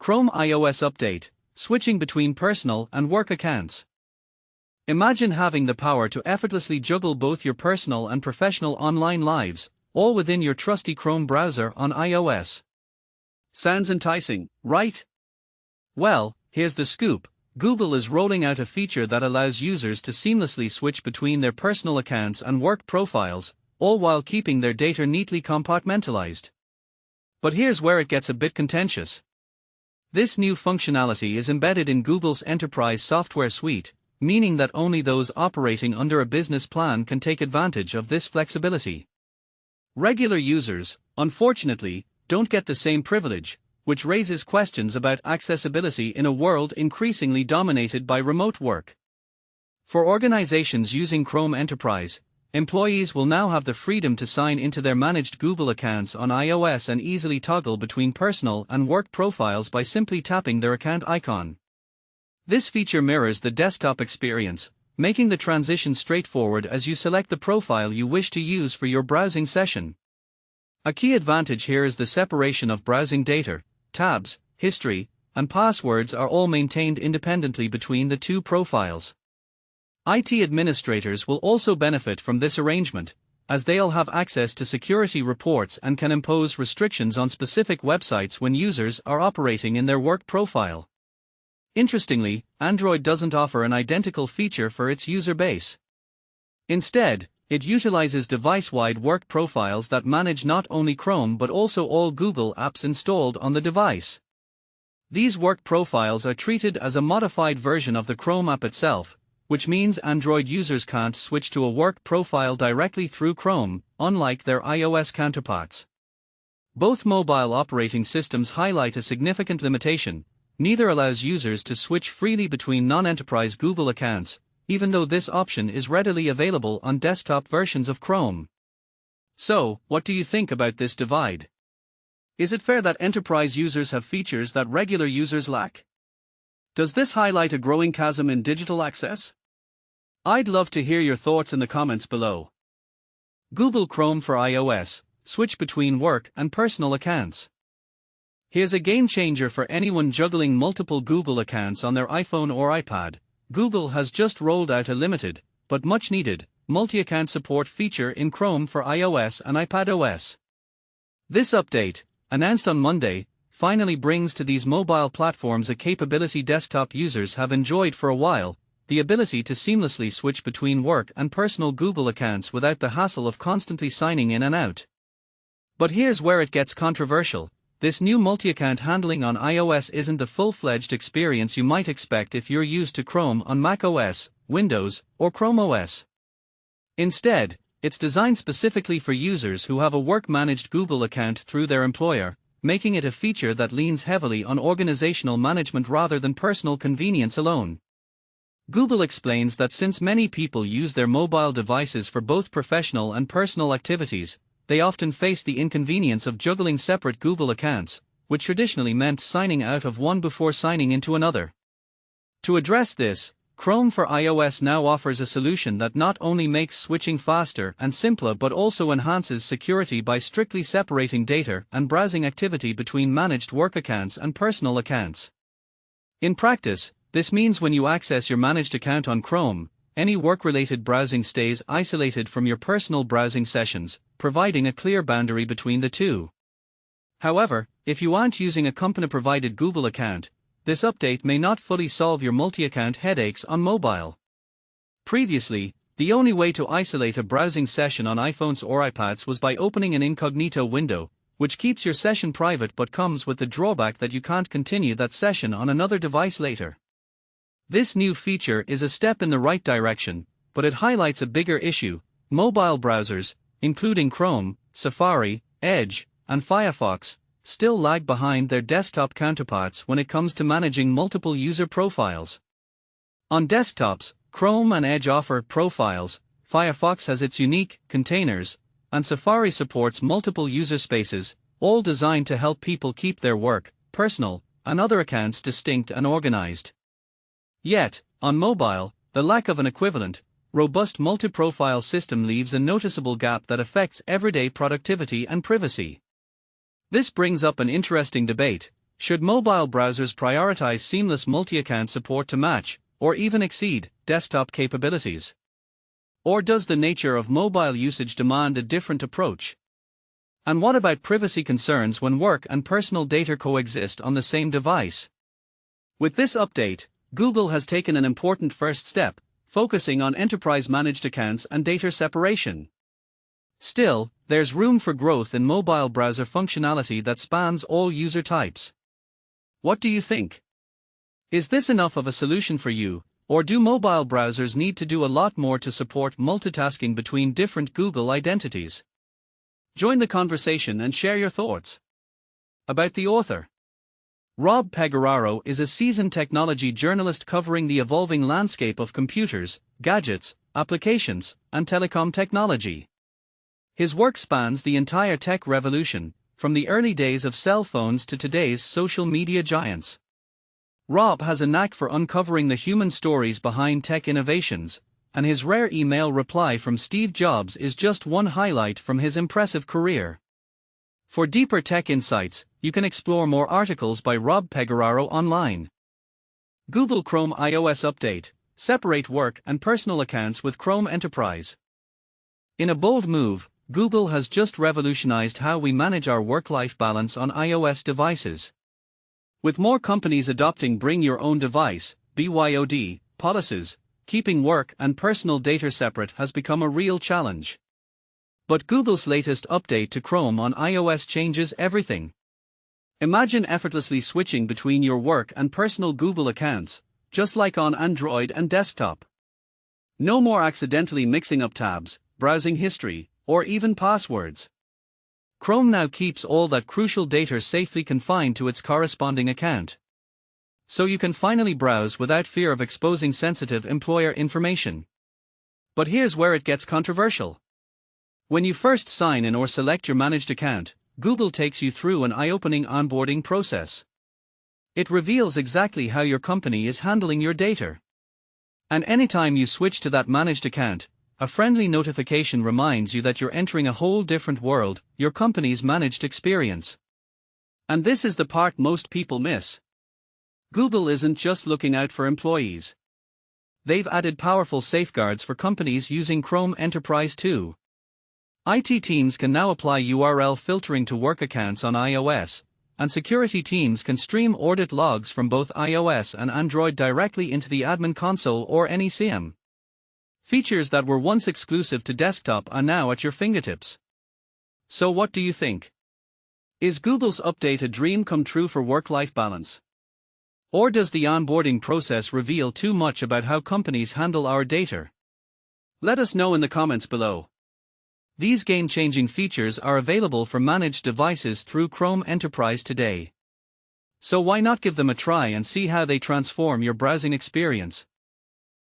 Chrome iOS update, switching between personal and work accounts. Imagine having the power to effortlessly juggle both your personal and professional online lives, all within your trusty Chrome browser on iOS. Sounds enticing, right? Well, here's the scoop. Google is rolling out a feature that allows users to seamlessly switch between their personal accounts and work profiles, all while keeping their data neatly compartmentalized. But here's where it gets a bit contentious. This new functionality is embedded in Google's enterprise software suite, meaning that only those operating under a business plan can take advantage of this flexibility. Regular users, unfortunately, don't get the same privilege, which raises questions about accessibility in a world increasingly dominated by remote work. For organizations using Chrome Enterprise, employees will now have the freedom to sign into their managed Google accounts on iOS and easily toggle between personal and work profiles by simply tapping their account icon. This feature mirrors the desktop experience, making the transition straightforward as you select the profile you wish to use for your browsing session. A key advantage here is the separation of browsing data. Tabs, history, and passwords are all maintained independently between the two profiles. IT administrators will also benefit from this arrangement, as they'll have access to security reports and can impose restrictions on specific websites when users are operating in their work profile. Interestingly, Android doesn't offer an identical feature for its user base. Instead, it utilizes device-wide work profiles that manage not only Chrome but also all Google apps installed on the device. These work profiles are treated as a modified version of the Chrome app itself, which means Android users can't switch to a work profile directly through Chrome, unlike their iOS counterparts. Both mobile operating systems highlight a significant limitation. Neither allows users to switch freely between non-enterprise Google accounts, even though this option is readily available on desktop versions of Chrome. So, what do you think about this divide? Is it fair that enterprise users have features that regular users lack? Does this highlight a growing chasm in digital access? I'd love to hear your thoughts in the comments below. Google Chrome for iOS, switch between work and personal accounts. Here's a game changer for anyone juggling multiple Google accounts on their iPhone or iPad. Google has just rolled out a limited, but much needed, multi-account support feature in Chrome for iOS and iPadOS. This update, announced on Monday, finally brings to these mobile platforms a capability desktop users have enjoyed for a while: the ability to seamlessly switch between work and personal Google accounts without the hassle of constantly signing in and out. But here's where it gets controversial. This new multi-account handling on iOS isn't the full-fledged experience you might expect if you're used to Chrome on macOS, Windows, or Chrome OS. Instead, it's designed specifically for users who have a work-managed Google account through their employer, making it a feature that leans heavily on organizational management rather than personal convenience alone. Google explains that since many people use their mobile devices for both professional and personal activities, they often face the inconvenience of juggling separate Google accounts, which traditionally meant signing out of one before signing into another. To address this, Chrome for iOS now offers a solution that not only makes switching faster and simpler but also enhances security by strictly separating data and browsing activity between managed work accounts and personal accounts. In practice, this means when you access your managed account on Chrome, any work-related browsing stays isolated from your personal browsing sessions, providing a clear boundary between the two. However, if you aren't using a company-provided Google account, this update may not fully solve your multi-account headaches on mobile. Previously, the only way to isolate a browsing session on iPhones or iPads was by opening an incognito window, which keeps your session private but comes with the drawback that you can't continue that session on another device later. This new feature is a step in the right direction, but it highlights a bigger issue. Mobile browsers, including Chrome, Safari, Edge, and Firefox, still lag behind their desktop counterparts when it comes to managing multiple user profiles. On desktops, Chrome and Edge offer profiles, Firefox has its unique containers, and Safari supports multiple user spaces, all designed to help people keep their work, personal, and other accounts distinct and organized. Yet, on mobile, the lack of an equivalent, robust multi-profile system leaves a noticeable gap that affects everyday productivity and privacy. This brings up an interesting debate. should mobile browsers prioritize seamless multi-account support to match, or even exceed, desktop capabilities? Or does the nature of mobile usage demand a different approach? And what about privacy concerns when work and personal data coexist on the same device? With this update, Google has taken an important first step, focusing on enterprise-managed accounts and data separation. Still, there's room for growth in mobile browser functionality that spans all user types. What do you think? Is this enough of a solution for you, or do mobile browsers need to do a lot more to support multitasking between different Google identities? Join the conversation and share your thoughts. About the author. Rob Pegoraro is a seasoned technology journalist covering the evolving landscape of computers, gadgets, applications, and telecom technology. His work spans the entire tech revolution, from the early days of cell phones to today's social media giants. Rob has a knack for uncovering the human stories behind tech innovations, and his rare email reply from Steve Jobs is just one highlight from his impressive career. For deeper tech insights, you can explore more articles by Rob Pegoraro online. Google Chrome iOS Update: Separate work and personal accounts with Chrome Enterprise. In a bold move, Google has just revolutionized how we manage our work-life balance on iOS devices. With more companies adopting Bring Your Own Device (BYOD) policies, keeping work and personal data separate has become a real challenge. But Google's latest update to Chrome on iOS changes everything. Imagine effortlessly switching between your work and personal Google accounts, just like on Android and desktop. No more accidentally mixing up tabs, browsing history, or even passwords. Chrome now keeps all that crucial data safely confined to its corresponding account. So you can finally browse without fear of exposing sensitive employer information. But here's where it gets controversial. When you first sign in or select your managed account, Google takes you through an eye-opening onboarding process. It reveals exactly how your company is handling your data. And anytime you switch to that managed account, a friendly notification reminds you that you're entering a whole different world, your company's managed experience. And this is the part most people miss. Google isn't just looking out for employees. They've added powerful safeguards for companies using Chrome Enterprise too. IT teams can now apply URL filtering to work accounts on iOS, and security teams can stream audit logs from both iOS and Android directly into the admin console or any CM. Features that were once exclusive to desktop are now at your fingertips. So what do you think? Is Google's update a dream come true for work-life balance? Or does the onboarding process reveal too much about how companies handle our data? Let us know in the comments below. These game-changing features are available for managed devices through Chrome Enterprise today. So why not give them a try and see how they transform your browsing experience?